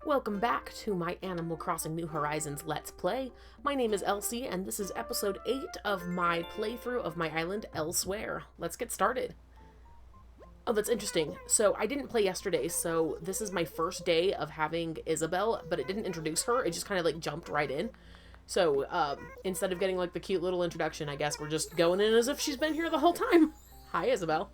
Welcome back to my Animal Crossing New Horizons Let's Play. My name is Elsie, and this is episode 8 of my playthrough of my island Elsewhere. Let's get started. Oh, that's interesting. So, I didn't play yesterday, so this is my first day of having Isabelle, but it didn't introduce her, it just kind of, jumped right in. So, instead of getting, the cute little introduction, I guess we're just going in as if she's been here the whole time. Hi, Isabelle.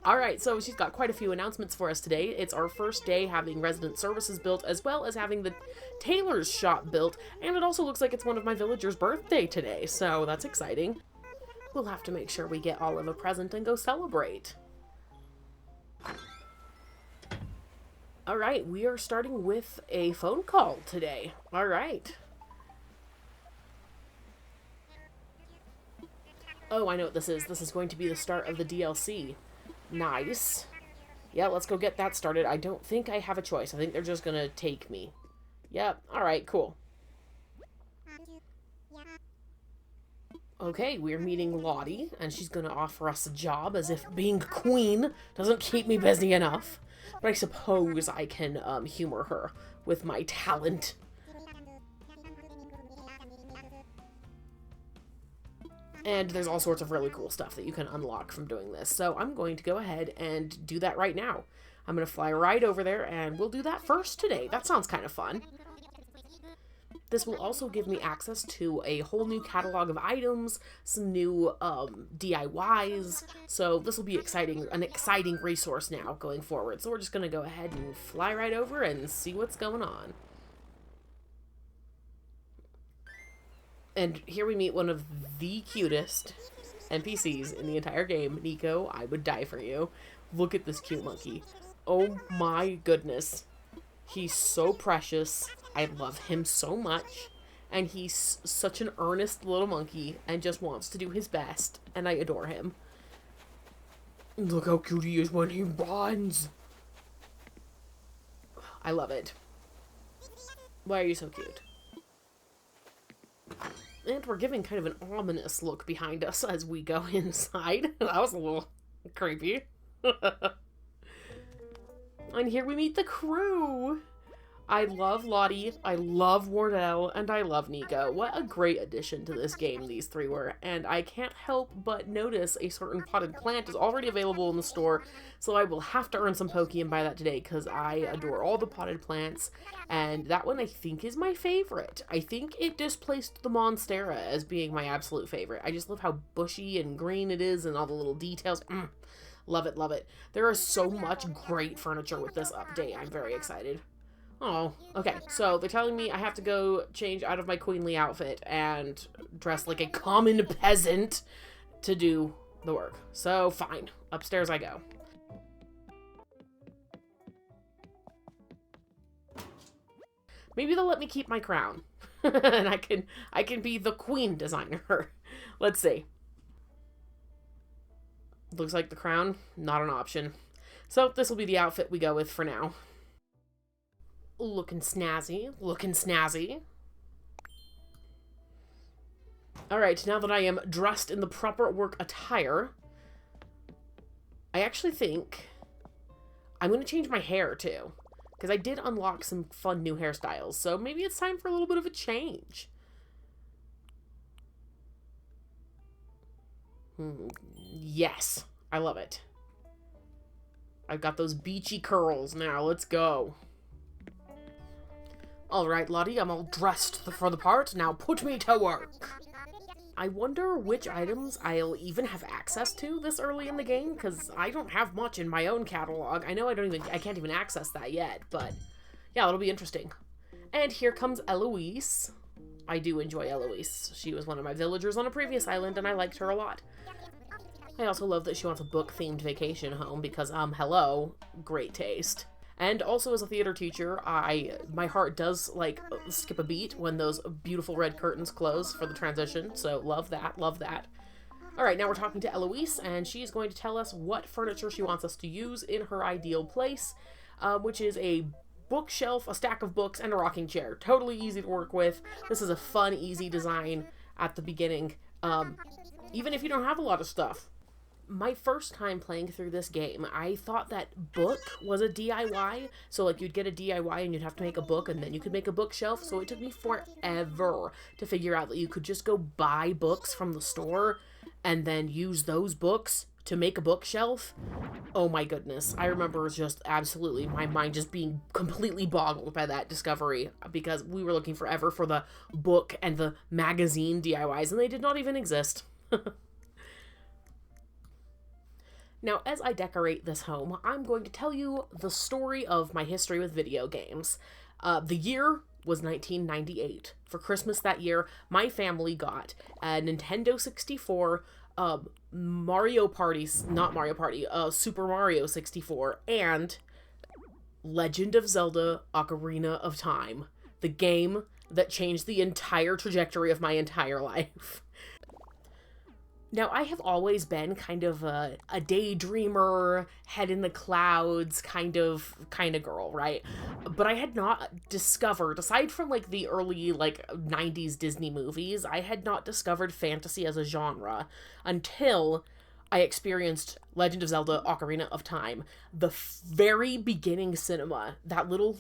Alright, so she's got quite a few announcements for us today. It's our first day having resident services built, as well as having the tailor's shop built, and it also looks like it's one of my villagers' birthday today, so that's exciting. We'll have to make sure we get Olive a present and go celebrate. Alright, we are starting with a phone call today. Alright. Oh, I know what this is. This is going to be the start of the DLC. Nice. Yeah, let's go get that started. I don't think I have a choice. I think they're just gonna take me. Yep. Alright, cool. Okay, we're meeting Lottie, and she's gonna offer us a job, as if being queen doesn't keep me busy enough. But I suppose I can, humor her with my talent. And there's all sorts of really cool stuff that you can unlock from doing this. So I'm going to go ahead and do that right now. I'm going to fly right over there, and we'll do that first today. That sounds kind of fun. This will also give me access to a whole new catalog of items, some new DIYs. So this will be an exciting resource now going forward. So we're just going to go ahead and fly right over and see what's going on. And here we meet one of the cutest NPCs in the entire game. Nico, I would die for you. Look at this cute monkey. Oh my goodness. He's so precious. I love him so much. And he's such an earnest little monkey and just wants to do his best. And I adore him. Look how cute he is when he runs. I love it. Why are you so cute? And we're giving kind of an ominous look behind us as we go inside. That was a little creepy. And here we meet the crew. I love Lottie, I love Wardell, and I love Nico. What a great addition to this game these three were. And I can't help but notice a certain potted plant is already available in the store, so I will have to earn some Pokey and buy that today, because I adore all the potted plants, and that one I think is my favorite. I think it displaced the Monstera as being my absolute favorite. I just love how bushy and green it is and all the little details. Love it, love it. There is so much great furniture with this update. I'm very excited. Oh, okay, so they're telling me I have to go change out of my queenly outfit and dress like a common peasant to do the work. So, fine. Upstairs I go. Maybe they'll let me keep my crown. And I can be the queen designer. Let's see. Looks like the crown, not an option. So, this will be the outfit we go with for now. Looking snazzy, looking snazzy. Alright, now that I am dressed in the proper work attire, I actually think I'm going to change my hair too. Because I did unlock some fun new hairstyles, so maybe it's time for a little bit of a change. Yes, I love it. I've got those beachy curls now, let's go. Alright, Lottie, I'm all dressed for the part. Now put me to work. I wonder which items I'll even have access to this early in the game, because I don't have much in my own catalog. I know I can't even access that yet, but yeah, it'll be interesting. And here comes Eloise. I do enjoy Eloise. She was one of my villagers on a previous island, and I liked her a lot. I also love that she wants a book-themed vacation home, because, hello, great taste. And also as a theater teacher, my heart does, skip a beat when those beautiful red curtains close for the transition, so love that, love that. Alright, now we're talking to Eloise, and she's going to tell us what furniture she wants us to use in her ideal place, which is a bookshelf, a stack of books, and a rocking chair. Totally easy to work with. This is a fun, easy design at the beginning, even if you don't have a lot of stuff. My first time playing through this game, I thought that book was a DIY. So, like, you'd get a DIY and you'd have to make a book, and then you could make a bookshelf. So it took me forever to figure out that you could just go buy books from the store and then use those books to make a bookshelf. Oh my goodness. I remember just absolutely my mind just being completely boggled by that discovery, because we were looking forever for the book and the magazine DIYs, and they did not even exist. Now, as I decorate this home, I'm going to tell you the story of my history with video games. The year was 1998. For Christmas that year, my family got a Nintendo 64, Super Mario 64, and Legend of Zelda Ocarina of Time, the game that changed the entire trajectory of my entire life. Now, I have always been kind of a daydreamer, head in the clouds kind of girl, right? But I had not discovered, aside from like the early 90s Disney movies, I had not discovered fantasy as a genre until I experienced Legend of Zelda Ocarina of Time. The very beginning cinema, that little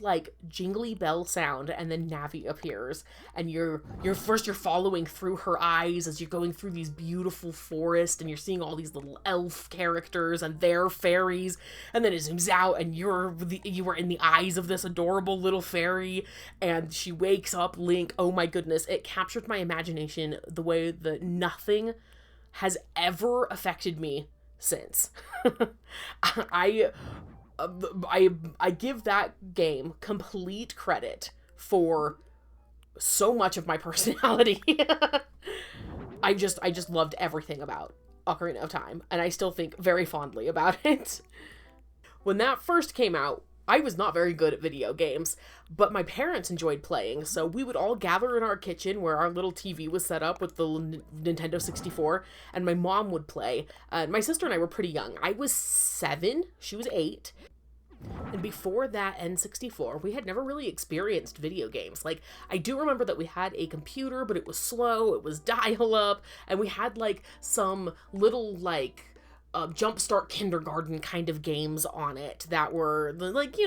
jingly bell sound, and then Navi appears, and you're following through her eyes as you're going through these beautiful forests, and you're seeing all these little elf characters and their fairies, and then it zooms out and you were in the eyes of this adorable little fairy, and she wakes up Link. Oh my goodness, it captured my imagination the way that nothing has ever affected me since. I give that game complete credit for so much of my personality. I just loved everything about Ocarina of Time, and I still think very fondly about it. When that first came out, I was not very good at video games, but my parents enjoyed playing, so we would all gather in our kitchen where our little TV was set up with the Nintendo 64, and my mom would play. My sister and I were pretty young. I was 7, she was 8, and before that N64, we had never really experienced video games. I do remember that we had a computer, but it was slow, it was dial-up, and we had, some little, Jumpstart Kindergarten kind of games on it that were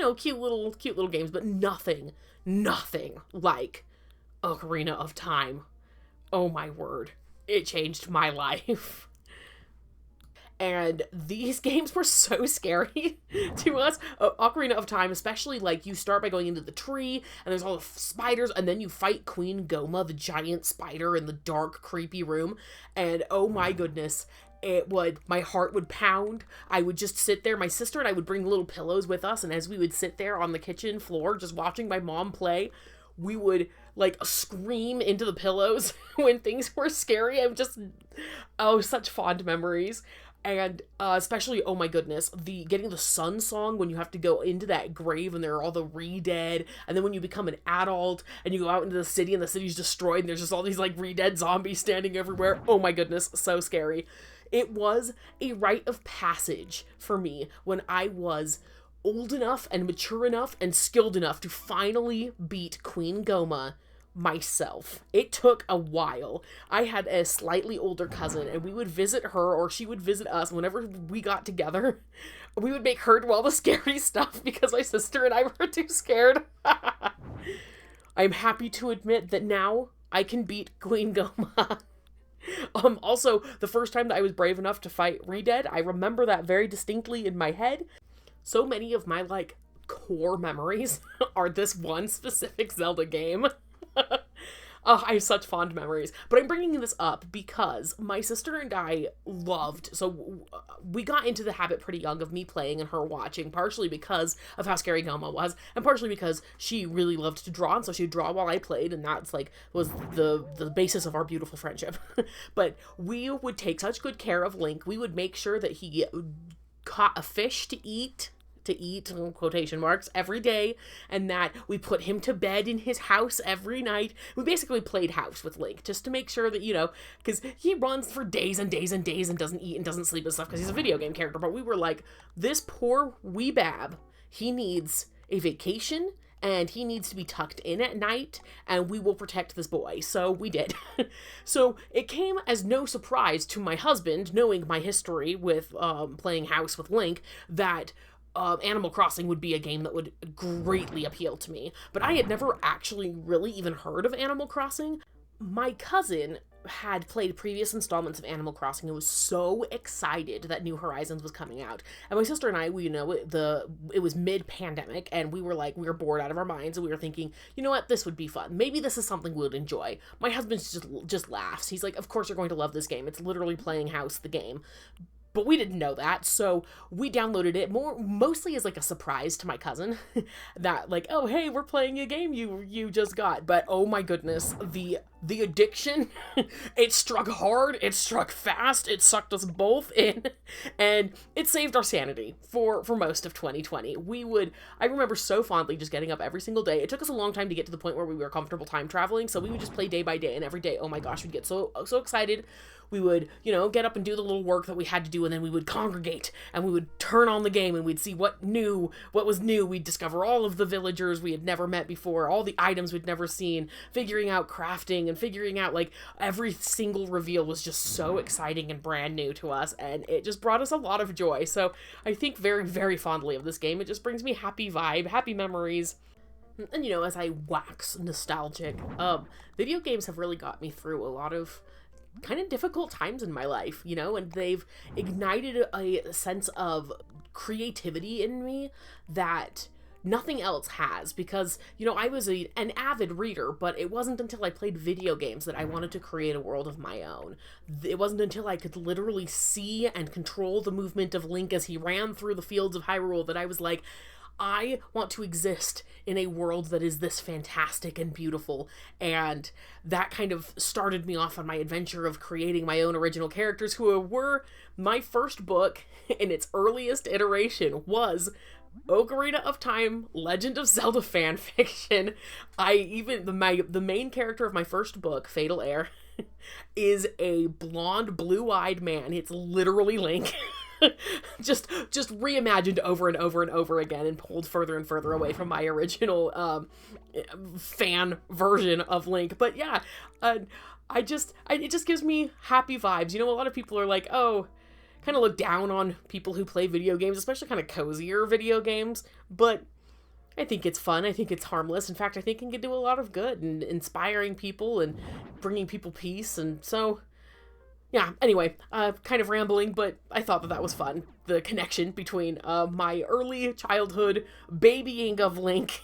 cute little games, but nothing like Ocarina of Time. Oh my word, it changed my life. And these games were so scary to us. Ocarina of Time, especially, you start by going into the tree, and there's all the spiders, and then you fight Queen Goma, the giant spider, in the dark, creepy room, and oh my goodness, my heart would pound. I would just sit there. My sister and I would bring little pillows with us, and as we would sit there on the kitchen floor just watching my mom play, we would scream into the pillows when things were scary. Such fond memories. And especially, oh my goodness, getting the Sun Song when you have to go into that grave and there are all the re-dead, and then when you become an adult and you go out into the city and the city's destroyed and there's just all these re-dead zombies standing everywhere. Oh my goodness, so scary. It was a rite of passage for me when I was old enough and mature enough and skilled enough to finally beat Queen Goma myself. It took a while. I had a slightly older cousin, and we would visit her or she would visit us. Whenever we got together, we would make her do all the scary stuff because my sister and I were too scared. I'm happy to admit that now I can beat Queen Goma. Also, the first time that I was brave enough to fight Re-Dead, I remember that very distinctly in my head. So many of my, core memories are this one specific Zelda game. Oh, I have such fond memories. But I'm bringing this up because my sister and I we got into the habit pretty young of me playing and her watching, partially because of how scary Goma was, and partially because she really loved to draw, and so she'd draw while I played, and that's was the basis of our beautiful friendship. But we would take such good care of Link. We would make sure that he caught a fish to eat, in quotation marks, every day, and that we put him to bed in his house every night. We basically played house with Link, just to make sure that, because he runs for days and days and days and doesn't eat and doesn't sleep and stuff because he's a video game character, but we were this poor wee bab, he needs a vacation and he needs to be tucked in at night, and we will protect this boy. So we did. So it came as no surprise to my husband, knowing my history with playing house with Link, that Animal Crossing would be a game that would greatly appeal to me. But I had never actually really even heard of Animal Crossing. My cousin had played previous installments of Animal Crossing and was so excited that New Horizons was coming out. And my sister and I, it was mid-pandemic, and we were bored out of our minds, and we were thinking, you know what, this would be fun. Maybe this is something we'd enjoy. My husband just laughs. He's like, of course you're going to love this game. It's literally playing house the game. But we didn't know that, so we downloaded it mostly as like a surprise to my cousin that like, oh hey, we're playing a game you just got. But oh my goodness, the addiction, it struck hard, it struck fast, it sucked us both in, and it saved our sanity for most of 2020. I remember so fondly just getting up every single day. It took us a long time to get to the point where we were comfortable time traveling, so we would just play day by day, and every day, oh my gosh, we'd get so excited. We would, get up and do the little work that we had to do, and then we would congregate, and we would turn on the game, and we'd see what was new. We'd discover all of the villagers we had never met before, all the items we'd never seen, figuring out crafting, and figuring out, like, every single reveal was just so exciting and brand new to us, and it just brought us a lot of joy. So I think very, very fondly of this game. It just brings me happy vibe, happy memories. And, as I wax nostalgic, video games have really got me through a lot of kind of difficult times in my life, and they've ignited a sense of creativity in me that nothing else has, because, I was an avid reader, but it wasn't until I played video games that I wanted to create a world of my own. It wasn't until I could literally see and control the movement of Link as he ran through the fields of Hyrule that I was like, I want to exist in a world that is this fantastic and beautiful, and that kind of started me off on my adventure of creating my own original characters, who were my first book in its earliest iteration was Ocarina of Time Legend of Zelda fanfiction. The main character of my first book, Fatal Heir, is a blonde, blue-eyed man. It's literally Link. just reimagined over and over and over again, and pulled further and further away from my original fan version of Link. But yeah, it just gives me happy vibes. A lot of people are like, oh, kind of look down on people who play video games, especially kind of cozier video games, but I think it's fun. I think it's harmless. In fact, I think it can do a lot of good and inspiring people and bringing people peace. And so, yeah, anyway, kind of rambling, but I thought that was fun. The connection between my early childhood babying of Link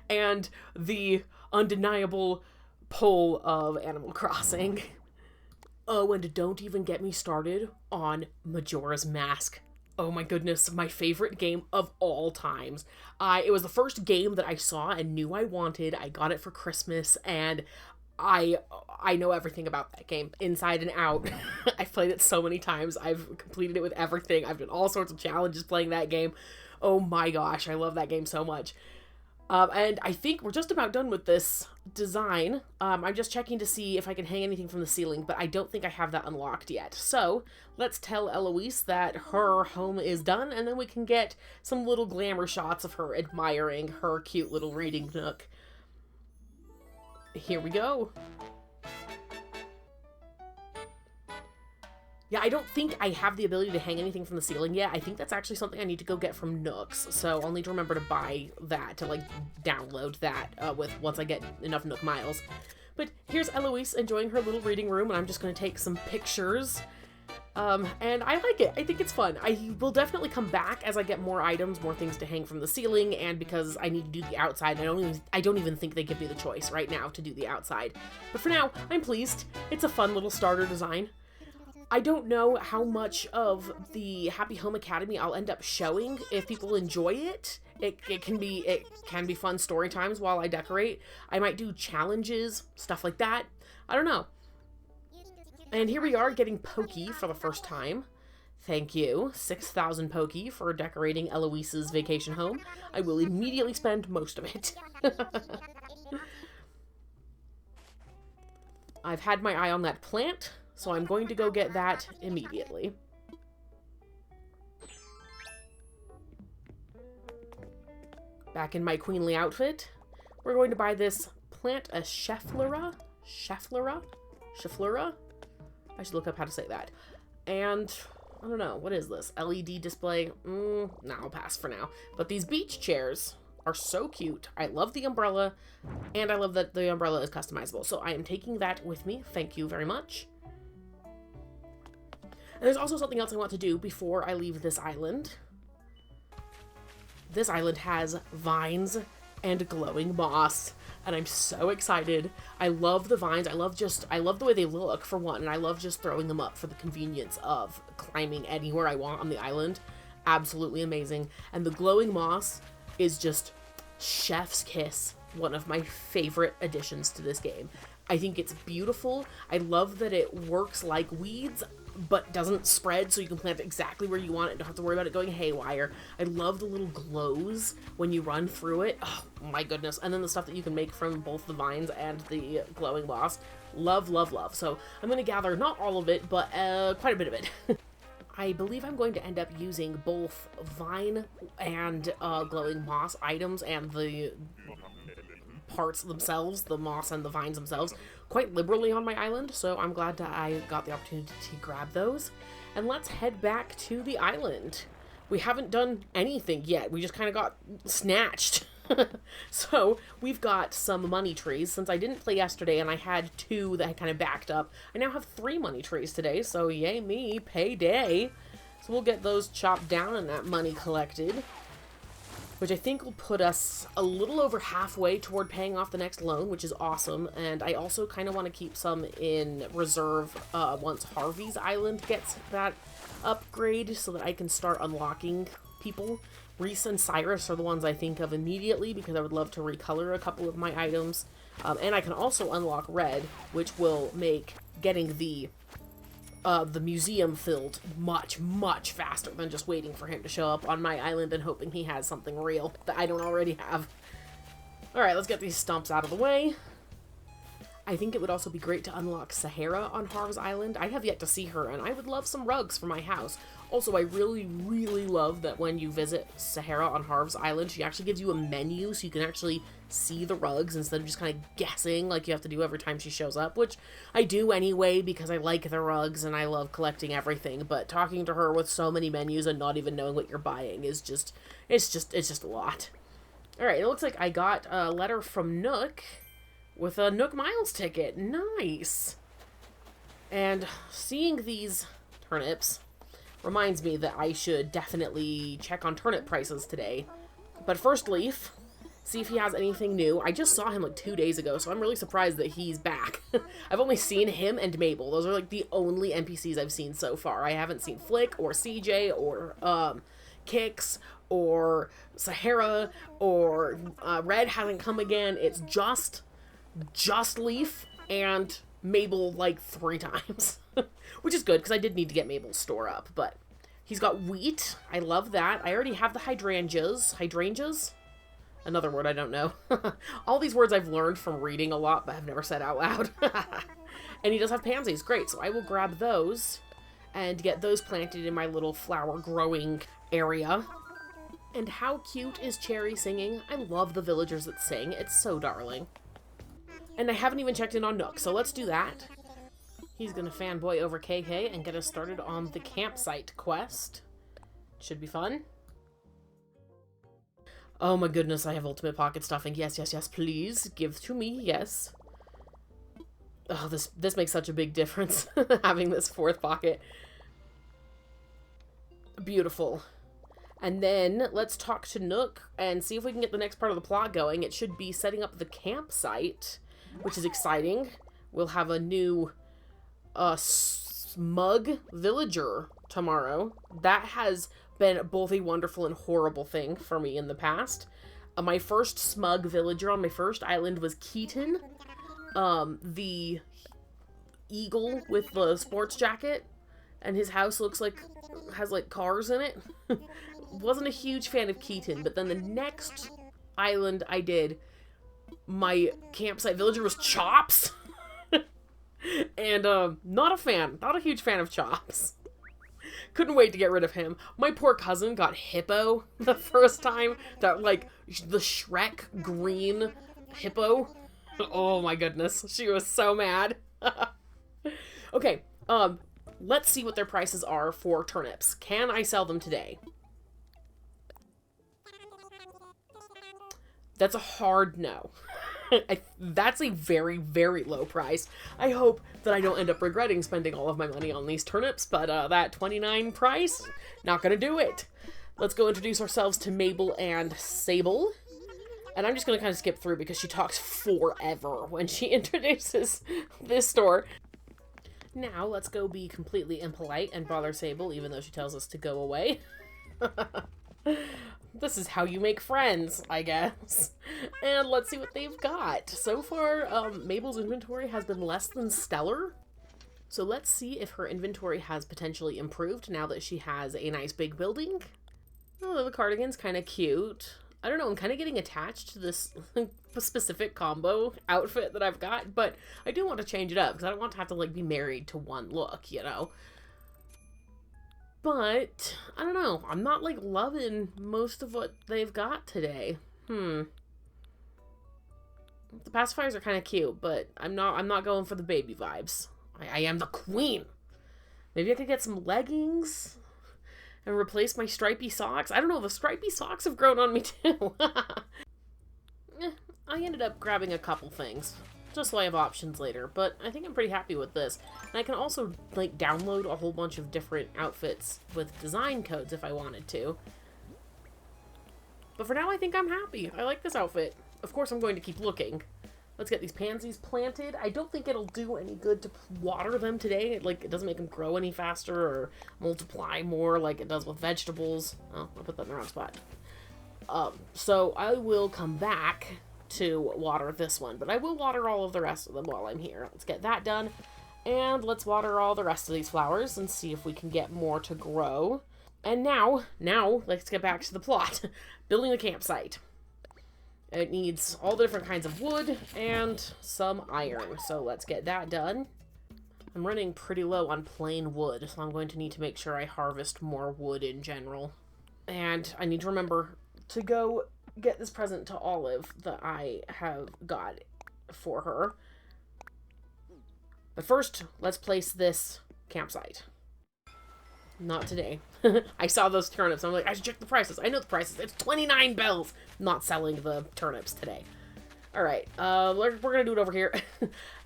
and the undeniable pull of Animal Crossing. Oh, and don't even get me started on Majora's Mask. Oh my goodness, my favorite game of all times. It was the first game that I saw and knew I wanted. I got it for Christmas, and I know everything about that game, inside and out. I've played it so many times. I've completed it with everything. I've done all sorts of challenges playing that game. Oh my gosh, I love that game so much. And I think we're just about done with this design. I'm just checking to see if I can hang anything from the ceiling, but I don't think I have that unlocked yet. So let's tell Eloise that her home is done, and then we can get some little glamour shots of her admiring her cute little reading nook. Here we go. Yeah, I don't think I have the ability to hang anything from the ceiling yet. I think that's actually something I need to go get from Nooks. So I'll need to remember to buy that, to download that once I get enough Nook miles. But here's Eloise enjoying her little reading room, and I'm just going to take some pictures. And I like it. I think it's fun. I will definitely come back as I get more items, more things to hang from the ceiling, and because I need to do the outside. I don't even think they give me the choice right now to do the outside. But for now, I'm pleased. It's a fun little starter design. I don't know how much of the Happy Home Academy I'll end up showing. If people enjoy it, it can be fun story times while I decorate. I might do challenges, stuff like that. I don't know. And here we are getting Pokey for the first time. Thank you, 6,000 Pokey, for decorating Eloise's vacation home. I will immediately spend most of it. I've had my eye on that plant, so I'm going to go get that immediately. Back in my queenly outfit, we're going to buy this plant, a Schefflera? I should look up how to say that. And, I don't know, what is this? LED display? No, I'll pass for now. But these beach chairs are so cute. I love the umbrella, and I love that the umbrella is customizable. So I am taking that with me. Thank you very much. And there's also something else I want to do before I leave this island. This island has vines and glowing moss, and I'm so excited. I love the vines. I love the way they look, for one, and I love just throwing them up for the convenience of climbing anywhere I want on the island. Absolutely amazing. And the glowing moss is just chef's kiss. One of my favorite additions to this game. I think it's beautiful. I love that it works like weeds, but doesn't spread, so you can plant it exactly where you want it and don't have to worry about it going haywire. I love the little glows when you run through it. Oh my goodness. And then the stuff that you can make from both the vines and the glowing moss. Love, love, love. So I'm going to gather not all of it, but quite a bit of it. I believe I'm going to end up using both vine and glowing moss items and the parts themselves, the moss and the vines themselves, quite liberally on my island, so I'm glad that I got the opportunity to grab those. And let's head back to the island. We haven't done anything yet. We just kind of got snatched. So we've got some money trees. Since I didn't play yesterday and I had 2 that I kind of backed up, I now have 3 money trees today, so yay me, payday. So we'll get those chopped down and that money collected, which I think will put us a little over halfway toward paying off the next loan, which is awesome. And I also kind of want to keep some in reserve once Harvey's Island gets that upgrade, so that I can start unlocking people. Reese and Cyrus are the ones I think of immediately, because I would love to recolor a couple of my items. And I can also unlock Red, which will make getting the museum filled much, much faster than just waiting for him to show up on my island and hoping he has something real that I don't already have. Alright, let's get these stumps out of the way. I think it would also be great to unlock Sahara on Harv's Island. I have yet to see her, and I would love some rugs for my house. Also, I really, really love that when you visit Sahara on Harv's Island, she actually gives you a menu so you can actually see the rugs instead of just kind of guessing like you have to do every time she shows up, which I do anyway because I like the rugs and I love collecting everything, but talking to her with so many menus and not even knowing what you're buying is just, it's just a lot. Alright, it looks like I got a letter from Nook with a Nook Miles ticket. Nice! And seeing these turnips reminds me that I should definitely check on turnip prices today. But first, Leaf, see if he has anything new. I just saw him like 2 days ago, so I'm really surprised that he's back. I've only seen him and Mabel. Those are like the only NPCs I've seen so far. I haven't seen Flick or CJ or Kix or Sahara or Red hasn't come again. It's just Leaf and Mabel like 3 times. Which is good, because I did need to get Mabel's store up, but he's got wheat. I love that. I already have the hydrangeas. Hydrangeas? Another word I don't know. All these words I've learned from reading a lot, but have never said out loud. And he does have pansies. Great, so I will grab those and get those planted in my little flower growing area. And how cute is Cherry singing? I love the villagers that sing. It's so darling. And I haven't even checked in on Nook, so let's do that. He's gonna fanboy over KK and get us started on the campsite quest. Should be fun. Oh my goodness, I have ultimate pocket stuffing. Yes, yes, yes, please. Give to me, yes. Oh, this makes such a big difference, having this 4th pocket. Beautiful. And then, let's talk to Nook and see if we can get the next part of the plot going. It should be setting up the campsite, which is exciting. We'll have a new smug villager tomorrow. That has been both a wonderful and horrible thing for me in the past. My first smug villager on my first island was Keaton, the eagle with the sports jacket, and his house has like cars in it. Wasn't a huge fan of Keaton, but then the next island I did, my campsite villager was Chops. And, not a huge fan of Chops. Couldn't wait to get rid of him. My poor cousin got Hippo the first time. That, like, the Shrek green Hippo. Oh my goodness. She was so mad. Okay, let's see what their prices are for turnips. Can I sell them today? That's a hard no. That's a very, very low price. I hope that I don't end up regretting spending all of my money on these turnips, but that 29 price, not gonna do it. Let's go introduce ourselves to Mabel and Sable. And I'm just gonna kind of skip through because she talks forever when she introduces this store. Now, let's go be completely impolite and bother Sable, even though she tells us to go away. This is how you make friends, I guess. And let's see what they've got. So far, Mabel's inventory has been less than stellar. So let's see if her inventory has potentially improved now that she has a nice big building. Oh, the cardigan's kind of cute. I don't know, I'm kind of getting attached to this specific combo outfit that I've got, but I do want to change it up because I don't want to have to, like, be married to one look, you know? But, I don't know, I'm not, like, loving most of what they've got today. The pacifiers are kind of cute, but I'm not going for the baby vibes. I am the queen! Maybe I could get some leggings and replace my stripy socks. I don't know, the stripy socks have grown on me too. I ended up grabbing a couple things, just so I have options later, but I think I'm pretty happy with this. And I can also, like, download a whole bunch of different outfits with design codes if I wanted to. But for now, I think I'm happy. I like this outfit. Of course, I'm going to keep looking. Let's get these pansies planted. I don't think it'll do any good to water them today. Like, it doesn't make them grow any faster or multiply more like it does with vegetables. Oh, I'll put that in the wrong spot. So I will come back to water this one, but I will water all of the rest of them while I'm here. Let's get that done, and let's water all the rest of these flowers and see if we can get more to grow. And now, let's get back to the plot. Building the campsite. It needs all the different kinds of wood and some iron, so let's get that done. I'm running pretty low on plain wood, so I'm going to need to make sure I harvest more wood in general. And I need to remember to go get this present to Olive that I have got for her. But first, let's place this campsite. Not today. I saw those turnips. I'm like, I should check the prices. I know the prices. It's 29 bells. Not selling the turnips today. Alright, we're gonna do it over here.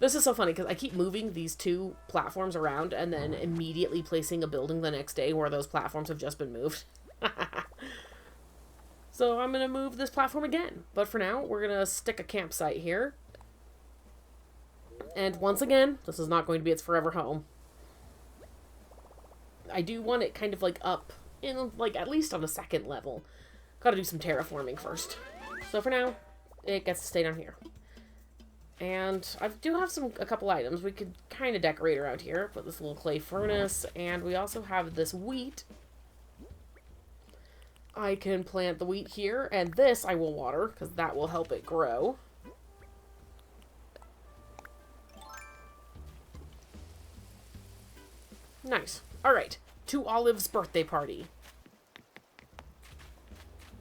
This is so funny because I keep moving these two platforms around and then immediately placing a building the next day where those platforms have just been moved. So I'm gonna move this platform again. But for now, we're gonna stick a campsite here. And once again, this is not going to be its forever home. I do want it kind of, like, up in, like, at least on the second level. Gotta do some terraforming first. So for now, it gets to stay down here. And I do have a couple items we could kind of decorate around here. Put this little clay furnace, and we also have this wheat. I can plant the wheat here, and this I will water, because that will help it grow. Nice. Alright, to Olive's birthday party.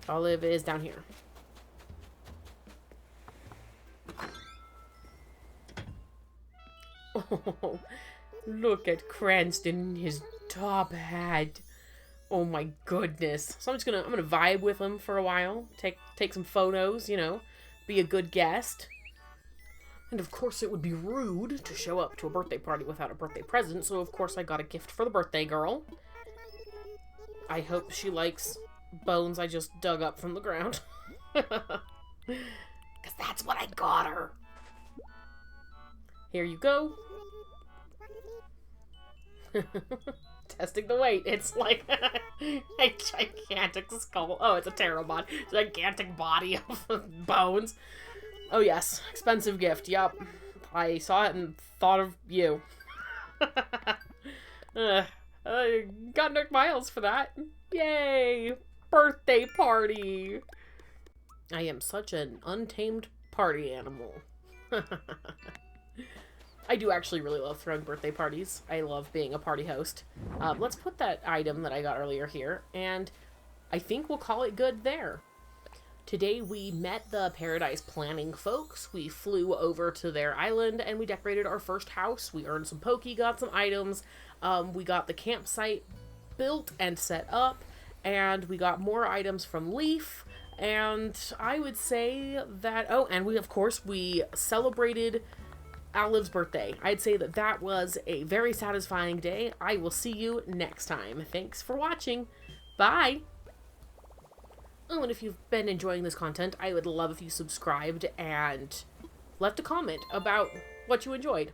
Olive is down here. Oh, look at Cranston in his top hat. Oh my goodness. So I'm gonna vibe with him for a while. Take some photos, you know. Be a good guest. And of course it would be rude to show up to a birthday party without a birthday present, so of course I got a gift for the birthday girl. I hope she likes bones I just dug up from the ground. Because that's what I got her. Here you go. Testing the weight. It's like a gigantic skull. Oh, it's a pterodon. Gigantic body of bones. Oh yes, expensive gift. Yup. I saw it and thought of you. I got Nick Miles for that. Yay! Birthday party! I am such an untamed party animal. I do actually really love throwing birthday parties. I love being a party host. Let's put that item that I got earlier here, and I think we'll call it good there. Today we met the Paradise Planning folks. We flew over to their island and we decorated our first house. We earned some Pokey, got some items. We got the campsite built and set up, and we got more items from Leaf. And I would say that, oh, and we, of course, we celebrated Oliv's birthday. I'd say that that was a very satisfying day. I will see you next time. Thanks for watching. Bye! Oh, and if you've been enjoying this content, I would love if you subscribed and left a comment about what you enjoyed.